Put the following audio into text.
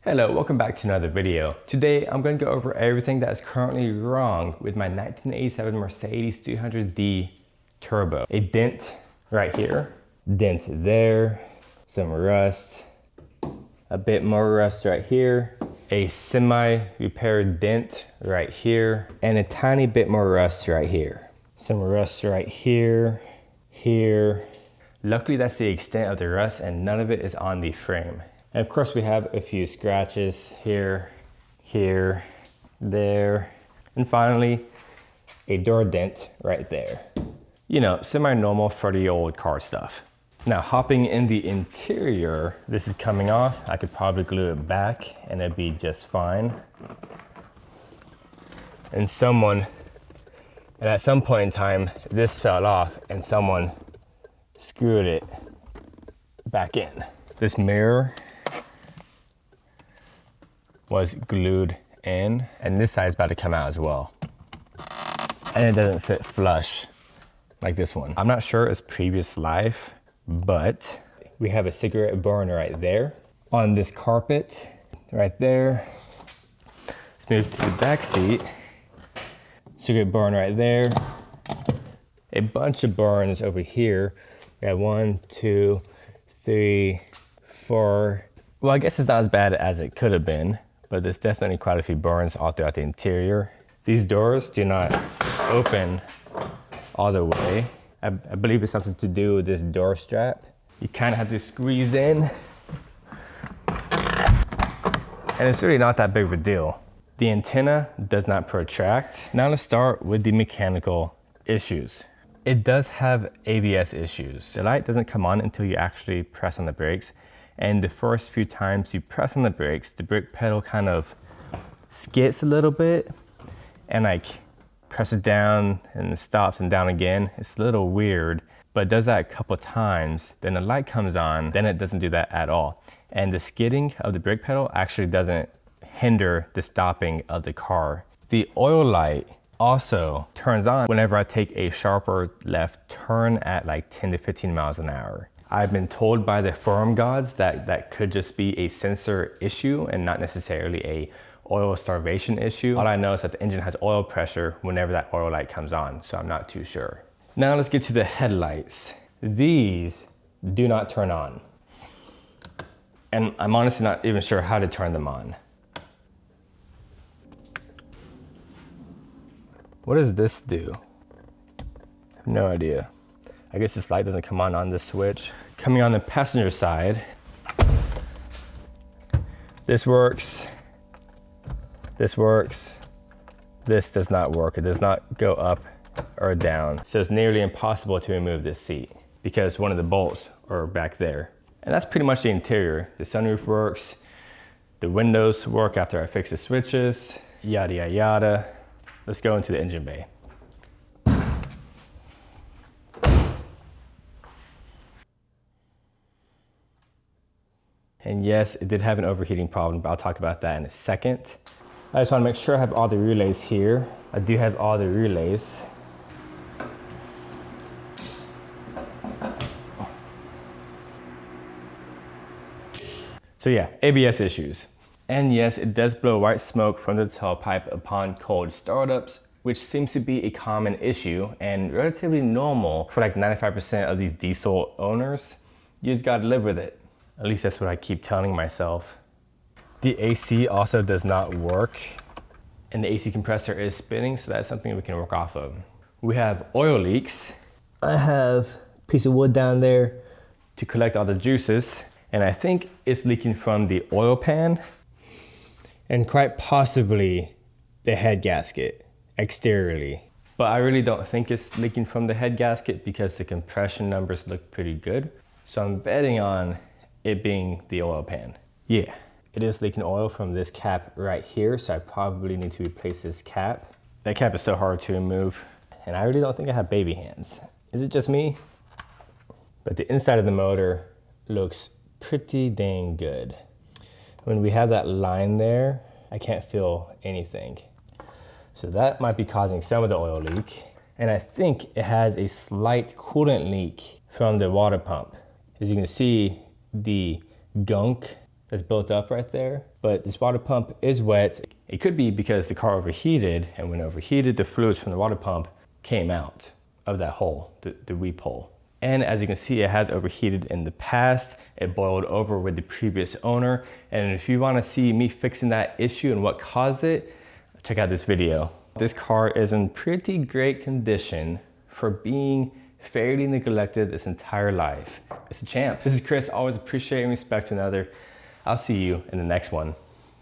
Hello, welcome back to another video. Today I'm going to go over everything that is currently wrong with my 1987 Mercedes 300D Turbo. A dent right here, dent there, some rust, a bit more rust right here, a semi-repaired dent right here, and a tiny bit more rust right here. Some rust right here, here. Luckily that's the extent of the rust and none of it is on the frame. And of course we have a few scratches here, here, there, and finally a door dent right there. You know, semi-normal for the old car stuff. Now hopping in the interior, this is coming off. I could probably glue it back and it'd be just fine. And at some point in time, this fell off and someone screwed it back in. This mirror was glued in, and this side's about to come out as well. And it doesn't sit flush like this one. I'm not sure it's previous life, but we have a cigarette burn right there. On this carpet, right there. Let's move to the back seat. Cigarette burn right there. A bunch of burns over here. We have 1, 2, 3, 4. Well, I guess it's not as bad as it could have been, but there's definitely quite a few burns all throughout the interior. These doors do not open all the way. I believe it's something to do with this door strap. You kind of have to squeeze in. And it's really not that big of a deal. The antenna does not protract. Now let's start with the mechanical issues. It does have ABS issues. The light doesn't come on until you actually press on the brakes. And the first few times you press on the brakes, the brake pedal kind of skids a little bit and like press it down and it stops and down again. It's a little weird, but it does that a couple times. Then the light comes on, then it doesn't do that at all. And the skidding of the brake pedal actually doesn't hinder the stopping of the car. The oil light also turns on whenever I take a sharper left turn at like 10 to 15 miles an hour. I've been told by the forum gods that that could just be a sensor issue and not necessarily a oil starvation issue. All I know is that the engine has oil pressure whenever that oil light comes on, so I'm not too sure. Now let's get to the headlights. These do not turn on. And I'm honestly not even sure how to turn them on. What does this do? I have no idea. I guess this light doesn't come on this switch. Coming on the passenger side, this works, this works, this does not work. It does not go up or down. So it's nearly impossible to remove this seat because one of the bolts are back there. And that's pretty much the interior. The sunroof works, the windows work after I fix the switches, yada, yada, yada. Let's go into the engine bay. And yes, it did have an overheating problem, but I'll talk about that in a second. I just want to make sure I have all the relays here. I do have all the relays. So yeah, ABS issues. And yes, it does blow white smoke from the tailpipe upon cold startups, which seems to be a common issue and relatively normal for like 95% of these diesel owners. You just gotta live with it. At least that's what I keep telling myself. The AC also does not work and the AC compressor is spinning, so that's something we can work off of. We have oil leaks. I have a piece of wood down there to collect all the juices, and I think it's leaking from the oil pan and quite possibly the head gasket exteriorly. But I really don't think it's leaking from the head gasket because the compression numbers look pretty good. So I'm betting on it being the oil pan. Yeah, it is leaking oil from this cap right here, so I probably need to replace this cap. That cap is so hard to remove, and I really don't think I have baby hands. Is it just me? But the inside of the motor looks pretty dang good. When we have that line there, I can't feel anything. So that might be causing some of the oil leak. And I think it has a slight coolant leak from the water pump. As you can see, the gunk that's built up right there. But this water pump is wet. It could be because the car overheated, and when overheated, the fluids from the water pump came out of that hole, the weep hole. And as you can see, it has overheated in the past. It boiled over with the previous owner. And if you want to see me fixing that issue and what caused it, check out this video. This car is in pretty great condition for being fairly neglected its entire life. It's a champ. This is Chris. Always appreciate and respect another. I'll see you in the next one.